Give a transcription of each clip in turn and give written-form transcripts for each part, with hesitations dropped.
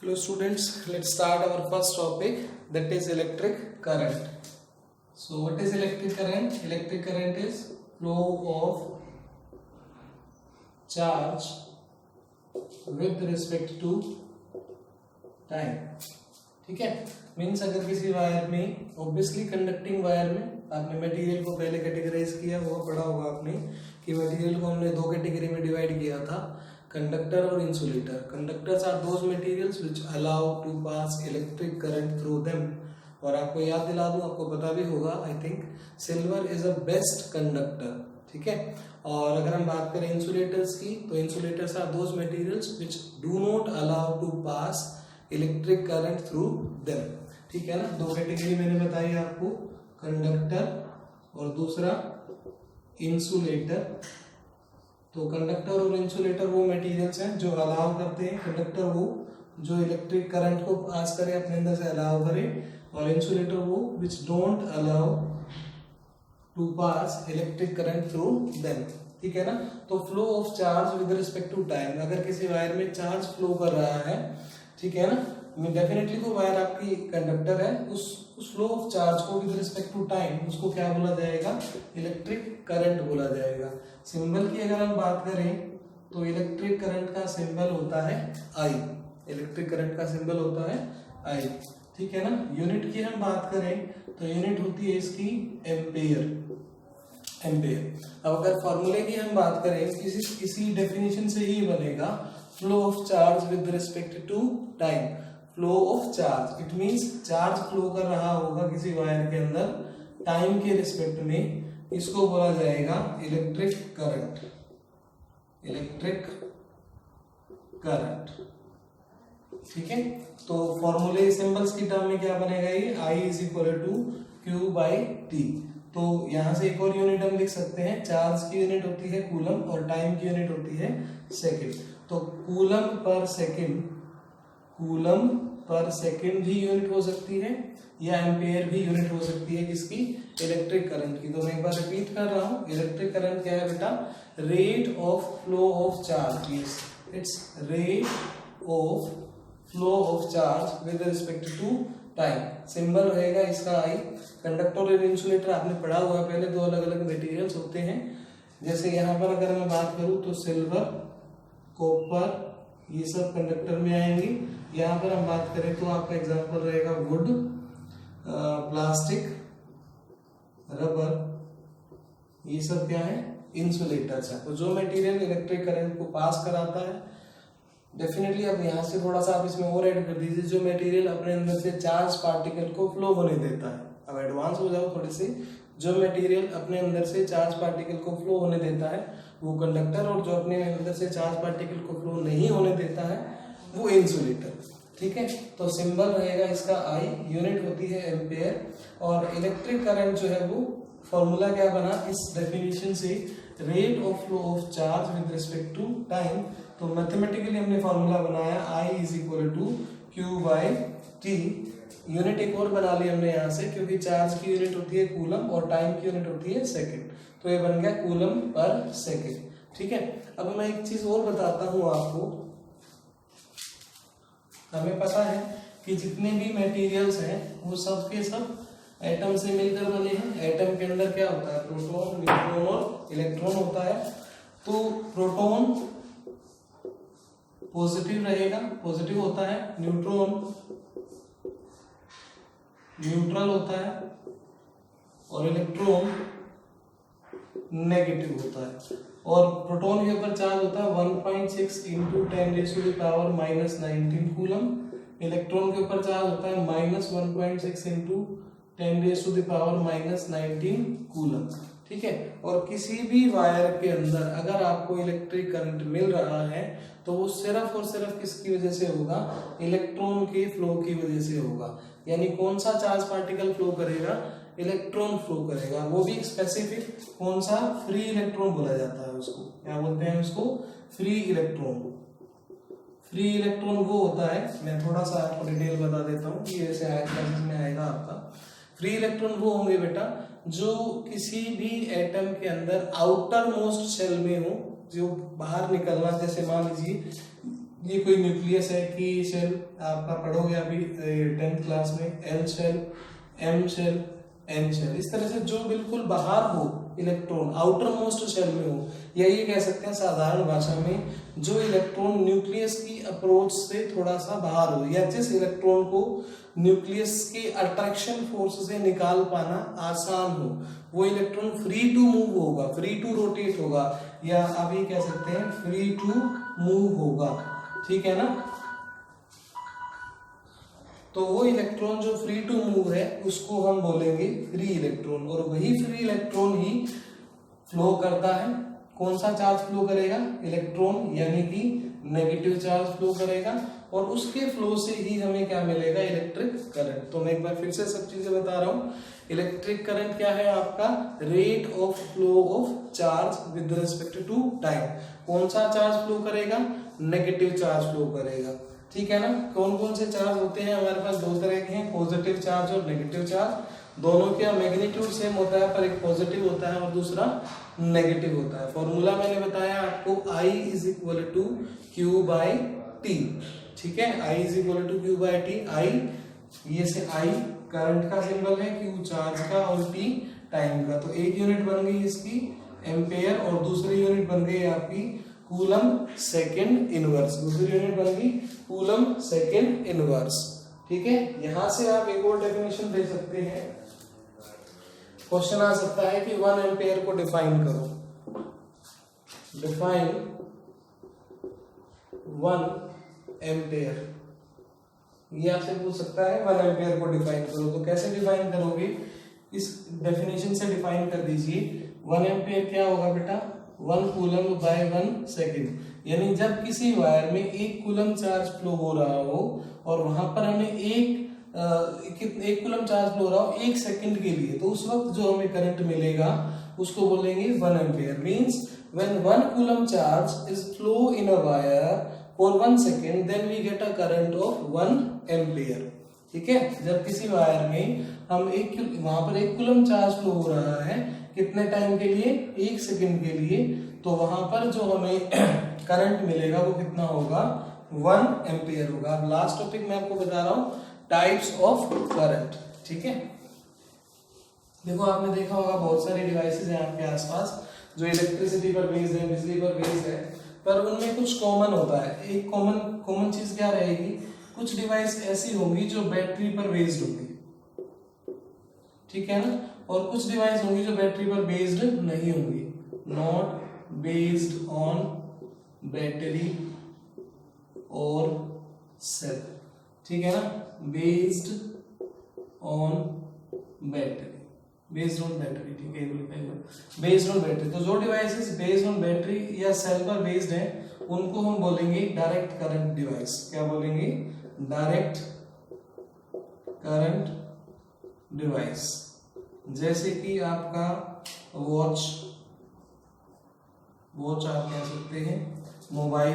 Hello students, let's start our first topic, that is electric current. So what is electric current? Electric current is flow of charge with respect to time. ठीक है, means अगर किसी wire में, obviously conducting wire में आपने material को पहले categorise किया, वो पढ़ा होगा आपने कि मटेरियल को हमने दो कैटेगरी में डिवाइड किया था, कंडक्टर और insulator. Conductors are those materials which allow to pass electric current through them. और आपको याद दिला दूं, आपको पता भी होगा, I think silver is a best conductor. ठीक है, और अगर हम बात करें इंसुलेटर्स की, तो insulators are those materials which do not allow to pass electric current through them. ठीक है ना, दो कैटेगरी मैंने बताई आपको, कंडक्टर और दूसरा इंसुलेटर. तो कंडक्टर और इंसुलेटर वो मटेरियल्स हैं जो अलाउ करते हैं, कंडक्टर वो जो इलेक्ट्रिक करंट को पास करे, अपने अंदर से अलाउ करे, और इंसुलेटर वो which don't allow to pass electric current through them. ठीक है ना, तो flow of charge with respect to time. अगर किसी वायर में चार्ज फ्लो कर रहा है, ठीक है ना, डेफिनेटली वो वायर आपकी कंडक्टर है, उस फ्लो ऑफ चार्ज को विद रिस्पेक्ट टू टाइम उसको क्या बोला जाएगा? इलेक्ट्रिक करंट बोला जाएगा. सिंबल की अगर हम बात करें तो इलेक्ट्रिक करंट का सिंबल होता है आई. इलेक्ट्रिक करंट का सिंबल होता है आई. ठीक है ना, यूनिट की हम बात करें तो यूनिट होती है इसकी एम्पेयर. अब अगर फॉर्मूले की हम बात करें, इसी डेफिनेशन से ही बनेगा flow of charge with respect to time. Flow of charge it means charge flow कर रहा होगा किसी वायर के अंदर टाइम के रिस्पेक्ट में, इसको बोला जाएगा इलेक्ट्रिक करंट. Electric current. ठीक है, तो फॉर्मूले सिंबल्स की टर्म में क्या बनेगा? ये I is equal to Q by T. तो यहां से एक और यूनिट हम लिख सकते हैं, चार्ज की यूनिट होती है कूलम और टाइम की यूनिट होती है सेकंड. तो कूलम पर सेकंड भी यूनिट हो सकती है या एम्पेयर भी यूनिट हो सकती है किसकी? इलेक्ट्रिक करंट की. तो मैं एक बार रिपीट कर रहा हूं, इलेक्ट्रिक करंट क्या है बेटा? Rate of flow of charge. It's rate of flow of charge with respect to time. Symbol रहेगा इसका आई. कंडक्टर और इंसुलेटर आपने पढ़ा हुआ है पहले, दो अलग अलग मटेरियल्स होते हैं. जैसे यहाँ पर अगर मैं बात करूं तो सिल्वर, कॉपर, ये सब कंडक्टर में आएंगे. यहाँ पर हम बात करें तो आपका एग्जांपल रहेगा वुड, प्लास्टिक, रबर, ये सब क्या है? इंसुलेटर्स है. तो जो मटेरियल इलेक्ट्रिक करंट को पास कराता है, डेफिनेटली अब यहाँ से थोड़ा सा आप इसमें और ऐड कर दीजिए, जो मटेरियल अपने अंदर से चार्ज पार्टिकल को फ्लो होने देता है. अब एडवांस हो जाओ थोड़ी सी, जो मटेरियल अपने अंदर से चार्ज पार्टिकल को फ्लो होने देता है वो कंडक्टर, और जो अपने अंदर से चार्ज पार्टिकल को फ्लो नहीं होने देता है वो इंसुलेटर. ठीक है, तो सिंबल रहेगा इसका आई, यूनिट होती है एम्पेयर, और इलेक्ट्रिक करंट जो है वो फॉर्मूला क्या बना इस डेफिनेशन से? Rate of flow of charge with respect to time. तो मैथमेटिकली हमने फॉर्मूला बनाया I is equal to Q by T. Unit एक और बना ली हमने यहाँ से, क्योंकि चार्ज की यूनिट होती है कूलम और टाइम की यूनिट होती है सेकंड. तो ये बन गया कूलम पर सेकंड. ठीक है, अब मैं एक चीज और बताता हूँ आपको. हमें पता है कि जितने भी मटेरियल्स हैं वो सब के सब एटम से मिलकर बने हैं. एटम के अंदर क्या होता है? प्रोटॉन, न्यूट्रॉन और इलेक्ट्रॉन होता है. तो प्रोटॉन पॉजिटिव रहेगा, पॉजिटिव होता है. न्यूट्रॉन न्यूट्रल होता है, और इलेक्ट्रॉन नेगेटिव होता है. और प्रोटॉन के ऊपर चार्ज होता है 1.6 इंटू 10⁻⁻19 कूलम. इलेक्ट्रॉन के ऊपर चार्ज होता है -1.6 इंटू 10⁻⁻19 कूलम. ठीक है, और किसी भी वायर के अंदर अगर आपको इलेक्ट्रिक करंट मिल रहा है तो वो सिर्फ और सिर्फ किसकी वजह से होगा? इलेक्ट्रॉन के फ्लो की वजह से होगा. यानी कौन सा चार्ज पार्टिकल फ्लो करेगा? इलेक्ट्रॉन फ्लो करेगा. वो भी स्पेसिफिक कौन सा? फ्री इलेक्ट्रॉन बोला जाता है उसको. क्या बोलते हैं उसको? Free electron. फ्री इलेक्ट्रॉन वो होता है, मैं थोड़ा सा आपको डिटेल बता देता हूँ, ये ऐसे क्लासेस में आएगा आपका. फ्री इलेक्ट्रॉन वो होंगे बेटा जो किसी भी एटम के अंदर आउटर मोस्ट शेल में हो, जो बाहर निकलना, जैसे मान लीजिए ये कोई न्यूक्लियस है कि शेल आपका पढ़ोगे अभी 10th क्लास में, L shell, M shell, N shell, इस तरह से जो बिल्कुल बाहर हो इलेक्ट्रॉन, आउटर मोस्ट शेल में हो, या ये कह सकते हैं साधारण भाषा में जो इलेक्ट्रॉन न्यूक्लियस की अप्रोच से थोड़ा सा बाहर हो, या जिस इलेक्ट्रॉन को न्यूक्लियस के अट्रैक्शन फोर्स से निकाल पाना आसान हो, वो इलेक्ट्रॉन फ्री टू मूव होगा, फ्री टू रोटेट होगा, या आप ये कह सकते हैं फ्री टू मूव होगा, ठीक है ना। तो वो इलेक्ट्रॉन जो फ्री टू मूव है उसको हम बोलेंगे फ्री इलेक्ट्रॉन, और वही फ्री इलेक्ट्रॉन ही फ्लो करता है। कौन सा चार्ज फ्लो करेगा? इलेक्ट्रॉन, यानी कि नेगेटिव चार्ज फ्लो करेगा, और उसके फ्लो से ही हमें क्या मिलेगा? Electric current. तो मैं एक बार फिर से सब चीजें बता रहा हूँ। इलेक्ट्रिक करंट क्या है आपका? Rate of flow of charge with respect to time. कौन सा चार्ज फ्लो करेगा? नेगेटिव चार्ज फ्लो करेगा, ठीक है ना। कौन कौन से चार्ज होते हैं हमारे पास? दो तरह के हैं, पॉजिटिव चार्ज और नेगेटिव चार्ज। दोनों का मैग्नीट्यूड सेम होता है, पर एक पॉजिटिव होता है और दूसरा नेगेटिव होता है। फॉर्मूला मैंने बताया आपको, I is equal to Q by T, ठीक है। I is equal to Q by T. I ये से I करंट का सिंबल है, Q चार्ज का और T टाइम का। तो एक यूनिट बन गई इसकी एम्पेयर, और दूसरी यूनिट बन गई आपकी कूलम सेकेंड इनवर्स। दूसरी यूनिट बन गई कूलम सेकेंड इनवर्स, ठीक है। यहां से आप एक और डेफिनेशन दे सकते हैं। क्वेश्चन आ सकता है कि 1 एम्पेयर को डिफाइन करो। डिफाइन 1 एम्पेयर, ये आपसे पूछ सकता है 1 एम्पेयर को डिफाइन करो। तो कैसे डिफाइन करोगे? इस डेफिनेशन से डिफाइन कर दीजिए। 1 एम्पेयर क्या होगा बेटा? 1 कूलम बाय 1 सेकेंड, यानी जब किसी वायर में 1 कूलम चार्ज फ्लो हो रहा हो और वहां पर हमें एक कूलम चार्ज फ्लो हो रहा हो 1 सेकंड के लिए, तो उस वक्त जो हमें करंट मिलेगा उसको बोलेंगे 1 ampere. Means when 1 coulomb charge is flow in a wire for 1 second, then we get a current of 1 ampere, ठीक है। जब किसी वायर में हम वहां पर 1 कूलम चार्ज फ्लो हो रहा है, कितने टाइम के लिए? 1 सेकंड के लिए, तो वहां पर जो हमें करंट मिलेगा वो कितना होगा? 1 एम्पियर होगा। अब लास्ट टॉपिक मैं आपको बता रहा हूं, टाइप्स ऑफ करंट, ठीक है। देखो आपने देखा होगा बहुत सारे डिवाइसेस हैं आपके आसपास जो इलेक्ट्रिसिटी पर बेस्ड है, बिजली पर बेस्ड है, पर उनमें कुछ कॉमन होता है। एक कॉमन चीज क्या रहेगी? कुछ डिवाइस ऐसी होंगी जो बैटरी पर बेस्ड होंगी, ठीक है ना, और कुछ डिवाइस होंगी जो बैटरी पर बेस्ड नहीं होंगी। नॉट बेस्ड ऑन बैटरी और सेल, ठीक है ना, based on battery, based on battery, ठीक है, बेस्ड ऑन बैटरी। तो जो डिवाइसेस बेस्ड ऑन बैटरी या सेल पर बेस्ड है उनको हम बोलेंगे डायरेक्ट करंट डिवाइस। क्या बोलेंगे? Direct current device. जैसे कि आपका वॉच आप कह सकते हैं, मोबाइल,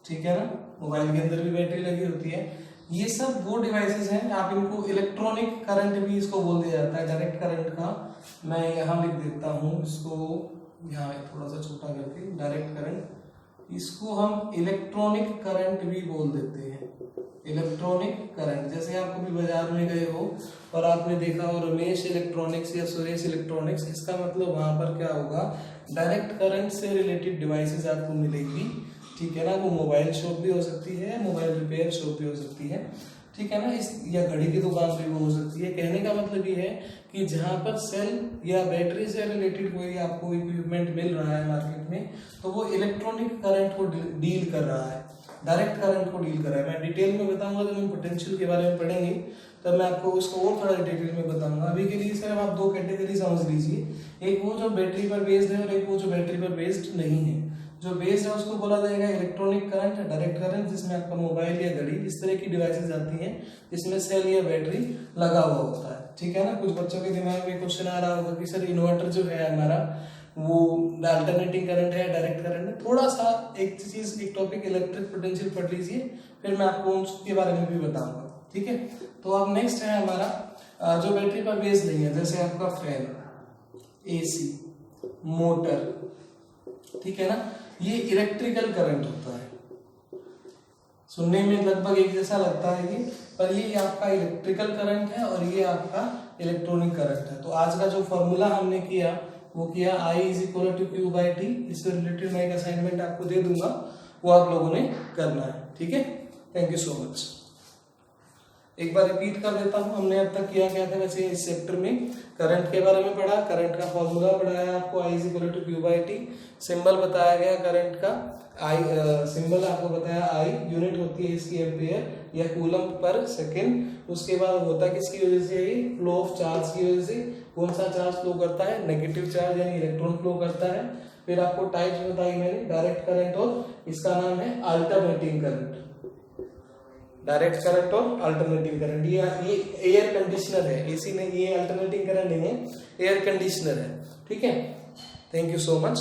ठीक है ना, मोबाइल के अंदर भी बैटरी लगी होती है। ये सब वो डिवाइसेस हैं, आप इनको इलेक्ट्रॉनिक करंट भी इसको बोल दिया जाता है। डायरेक्ट करंट का मैं यहाँ लिख देता हूँ इसको, यहाँ थोड़ा सा छोटा करके, डायरेक्ट करंट, इसको हम इलेक्ट्रॉनिक करंट भी बोल देते हैं। इलेक्ट्रॉनिक करंट, जैसे आप कभी बाजार में गए हो और आपने देखा हो रमेश इलेक्ट्रॉनिक्स या सुरेश इलेक्ट्रॉनिक्स, इसका मतलब वहां पर क्या होगा? डायरेक्ट करंट से रिलेटेड डिवाइसेस आपको मिलेगी, ठीक है ना। वो मोबाइल शॉप भी हो सकती है, मोबाइल रिपेयर शॉप भी हो सकती है, ठीक है ना, या घड़ी की दुकान भी वो हो सकती है। कहने का मतलब ये है कि जहां पर सेल या बैटरी से रिलेटेड कोई आपको इक्विपमेंट मिल रहा है मार्केट में, तो वो इलेक्ट्रॉनिक करंट को डील कर रहा है, डायरेक्ट करंट को डील कर रहा है। मैं डिटेल में बताऊंगा जब हम पोटेंशियल के बारे में पढ़ेंगे, तब मैं आपको उसको और थोड़ा डिटेल में बताऊंगा। अभी के लिए सिर्फ आप 2 कैटेगरी समझ लीजिए, एक वो जो बैटरी पर बेस्ड है और एक वो जो बैटरी पर बेस्ड नहीं है। जो बेस्ड है उसको बोला जाएगा इलेक्ट्रॉनिक करंट, डायरेक्ट करंट, जिसमें आपका मोबाइल या घड़ी इस तरह की डिवाइसेस आती हैं जिसमें सेल या बैटरी लगा हुआ होता है, ठीक है ना। कुछ बच्चों के दिमाग में क्वेश्चन आ रहा होगा कि सर इन्वर्टर जो है हमारा वो अल्टरनेटिंग करंट है, डायरेक्ट करंट है। थोड़ा सा एक चीज, एक टॉपिक इलेक्ट्रिक पोटेंशियल पढ़ लीजिए, फिर मैं आपको उसके बारे में भी बताऊंगा, ठीक है। तो अब नेक्स्ट है हमारा जो बैटरी पर बेस्ड नहीं है, जैसे आपका फैन, एसी, मोटर, ठीक है ना। ये इलेक्ट्रिकल करंट होता है। सुनने में लगभग एक जैसा लगता है ये, पर ये आपका इलेक्ट्रिकल करंट है और ये आपका इलेक्ट्रॉनिक करंट है। तो आज का जो फॉर्मूला हमने किया वो किया I is equal to Q by T. इससे रिलेटेड मैं एक असाइनमेंट आपको दे दूंगा, वो आप लोगों ने करना है, ठीक है। Thank you so much. एक बार रिपीट कर देता हूँ, हमने अब तक किया क्या था वैसे इस चैप्टर में करंट के बारे में पढ़ा, करंट का फॉर्मूला पढ़ाया आपको I is equal to Q by T, symbol बताया गया करंट का, सिंबल आपको बताया I, यूनिट होती है इसकी एम्पेयर या कूलम पर सेकंड। उसके बाद होता किसकी वजह से, फ्लो ऑफ चार्ज की वजह से। कौन सा चार्ज फ्लो करता है, नेगेटिव चार्ज यानी इलेक्ट्रॉन फ्लो करता है। फिर आपको टाइप्स बताई मैंने, डायरेक्ट करंट और इसका नाम है अल्टरनेटिंग करंट, डायरेक्ट करंट और अल्टरनेटिंग करंट। ये एयर कंडीशनर है, एसी नहीं, ये अल्टरनेटिंग करंट नहीं है, एयर कंडीशनर है, ठीक है। Thank you so much.